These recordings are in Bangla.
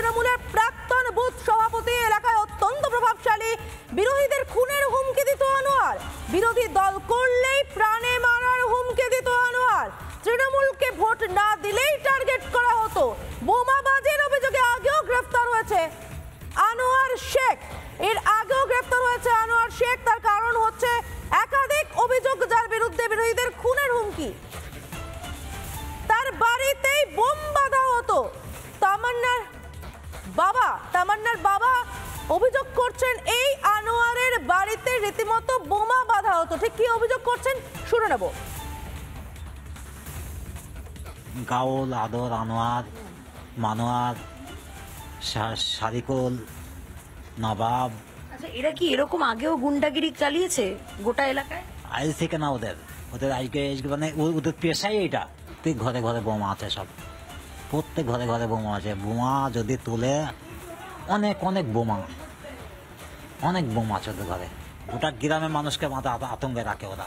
তৃণমূলের প্রাক্তন বুথ সভাপতি, এলাকায় অত্যন্ত প্রভাবশালী, বিরোধীদের খুনের হুমকি দিত আনোয়ার। বিরোধী দল করলেই প্রাণে মারার হুমকি দিত আনোয়ার। তৃণমূলকে ভোট না দিলেই টার্গেট করা হতো। বোমাবাজির অভিযোগে আগেও গ্রেফতার হয়েছে আনোয়ার শেখ। এর আগেও গ্রেফতার হয়েছে আনোয়ার শেখ। তার কারণ হচ্ছে একাধিক অভিযোগ যার বিরুদ্ধে বিরোধীদের খুনের হুমকি। তার বাড়িতেই বোম বাঁধা হতো। তামান্নার বাবা অভিযোগ করছেন এই আনোয়ারের বাড়িতে রীতিমতো বোমা বাঁধা হতো। ঠিক কি অভিযোগ করছেন শুনে নেব। গাউল, আদর, আনোয়ার, মানোয়ার, সারিকুল, নবাব। আচ্ছা, এরা কি এরকম আগেও গুন্ডাগিরি চালিয়েছে গোটা এলাকায়? আজ থেকে না, ওদের মানে ওদের পেশাই এটা। প্রত্যেক ঘরে ঘরে বোমা আছে, সব প্রত্যেক ঘরে ঘরে বোমা আছে। বোমা যদি তুলে অনেক অনেক বোমা আছে ওদের ঘরে। গোটা গ্রামের মানুষকে মাথা আতঙ্কে রাখে ওরা।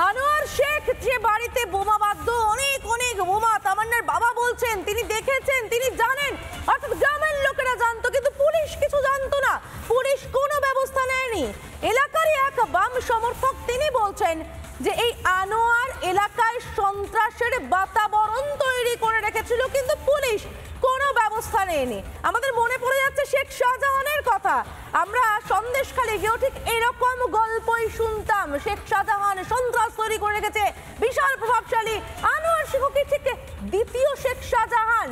আনোয়ার শেখ যে বাড়িতে বোমা বাঁধত, অনেক অনেক বোমা, তামান্নার বাবা বলছেন তিনি দেখেছেন, তিনি জানেন, অর্থাৎ গ্রামের লোকেরা জানতো, কিন্তু পুলিশ কিছু জানতো না। পুলিশ কোনো ব্যবস্থা নেয়নি। এলাকারই এক বাম সমর্থক তিনি বলছেন যে এই আনোয়ার এলাকায় সন্ত্রাসের বাতাবরণ তৈরি করে রেখেছিল, কিন্তু পুলিশ কোনো ব্যবস্থা নেয়নি। আমাদের মনে পড়ে যাচ্ছে শেখ শাহজাহানের কথা। আমরা সন্দেশখালী গিয়েও ঠিক এরকম গল্পই শুনতাম। শেখ শাহজাহান সন্ত্রাস তৈরি করে রেখেছে, বিশাল প্রভাবশালী। আনোয়ার শেখ কি ঠিক দ্বিতীয় শেখ শাহজাহান?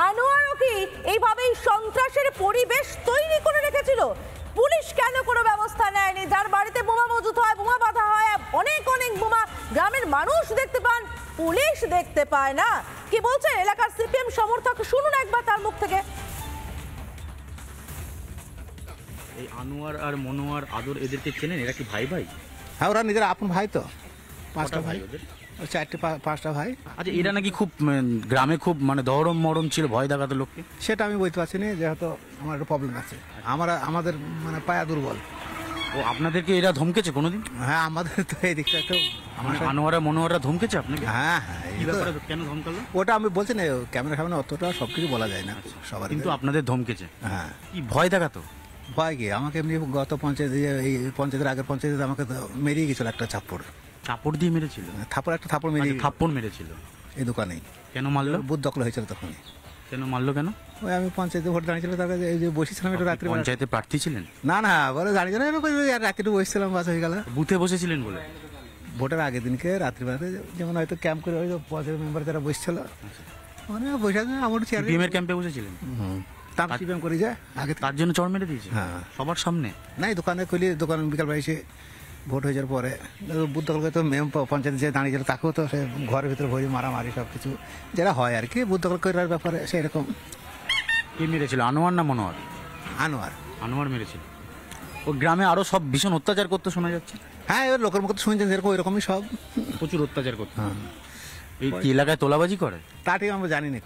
আনোয়ারও কি এইভাবেই সন্ত্রাসের পরিবেশ তৈরি করে রেখেছিল? পুলিশ কেন কোনো ব্যবস্থা নেয়নি? যার বাড়িতে বোমা মজুত হয়, বোমা বাঁধা হয়, অনেক অনেক বোমা গ্রামের মানুষ দেখতে পান, পুলিশ দেখতে পায় না। কি বলছে এলাকার সিপিএম সমর্থক, শুনুন একবার তার মুখ থেকে। এই আনোয়ার আর মনোয়ার, আদর, এদেরকে চেনেন? এরা কি ভাই ভাই? হ্যাঁ, ওরা নিজের আপন ভাই তো। 5টা ভাই, ওদের 5টা ভাই। আচ্ছা, এরা নাকি খুব গ্রামে খুব মানে দহরম মরম ছিল, ভয় দেখাতো লোককে। সেটা আমি বলতে পারছি না, যেহেতু আমার একটা প্রবলেম আছে। আমাদের মানে পায়া দুর্বল। ও, আপনাদেরকে এরা ধমকেছে কোনোদিন? হ্যাঁ, আমাদের তো এই দিকটা একটু আনোয়ার আর মনোয়াররা ধমকেছে আপনাকে? হ্যাঁ, এই ব্যাপারে কেন ধমকালো? ওটা আমি বলছি না, ক্যামেরা সামনে অতটা সবকিছু বলা যায় না সবার, কিন্তু আপনাদের ধমকেছে। হ্যাঁ, কি ভয় দেখাতো? ভয় কি, আমাকে এমনি গত এই পঞ্চায়েতের আগের পঞ্চায়েতে আমাকে মেরিয়ে গেছিল একটা চাপড় দিয়ে মেরেছিল? একটা থাপড় মেরিয়ে, থাপ্পড় মেরেছিল এই দোকানেই। কেন মারলো? বুথ দখল হয়েছিল তখন। কেন মারলো কেন? ওই আমি পঞ্চায়েতে ভোট দাঁড়িয়েছিল, তার কাছে এই যে বসেছিলাম একটু রাত্রে। পঞ্চায়েতে প্রার্থী ছিলেন? না, বলে দাঁড়িয়ে রাত্রে বসেছিলাম, বাস হয়ে গেল। বুথে বসেছিলেন বলে? ভোটের আগের দিনকে রাত্রিবেলাতে যেমন হয়তো ক্যাম্প করে ওই পঞ্চায়েত মেম্বার যারা বসছিল, মানে বসে আমার সিপিএমের ক্যাম্পে বসেছিলেন? তার সিপিএম করে যায় আগে, তার জন্য চড় মেরে দিয়েছে? হ্যাঁ, সবার সামনে? নাই, দোকানে খুলি, দোকান বিকালবেলা এসে ভোট হয়ে যাওয়ার পরে বুথ দখল করে তো পঞ্চায়েতে যে দাঁড়িয়েছিল তাকেও তো সে ঘরের ভিতরে ভরি মারামারি সব কিছু যেটা হয় আর কি বুথ দখল করার ব্যাপারে সেরকম। কে মেরেছিল, আনোয়ার না মনোয়ার? আনোয়ার মেরেছিল। ও গ্রামে আরো সব ভীষণ অত্যাচার করতে শোনা যাচ্ছে। হ্যাঁ, এবার লোকের মুখে শুনছেন যেরকম ওইরকমই সব প্রচুর অত্যাচার করতে। হ্যাঁ, এই এলাকায় তোলাবাজি করে? তা ঠিক আমরা জানি না,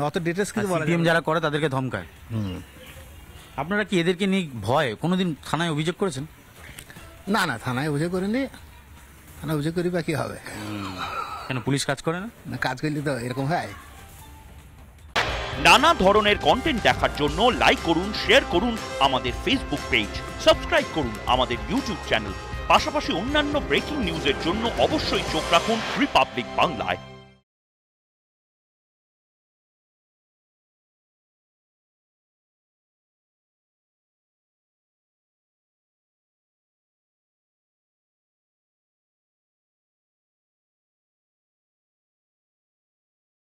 অত ডিটেলস কিছু বলা সিপিএম যারা করে তাদেরকে ধমকায়। আপনারা কি এদেরকে নিয়ে ভয় কোনোদিন থানায় অভিযোগ করেছেন? না, থানায় অভিযোগ করিনি। থানায় অভিযোগ করি বা কি হবে? কেন পুলিশ কাজ করে না? কাজ করলে তো এরকম হয়। নানা ধরনের কন্টেন্ট দেখার জন্য লাইক করুন, শেয়ার করুন আমাদের ফেসবুক পেজ, সাবস্ক্রাইব করুন আমাদের ইউটিউব চ্যানেল। পাশাপাশি অন্যান্য ব্রেকিং নিউজের জন্য অবশ্যই চোখ রাখুন রিপাবলিক বাংলায়।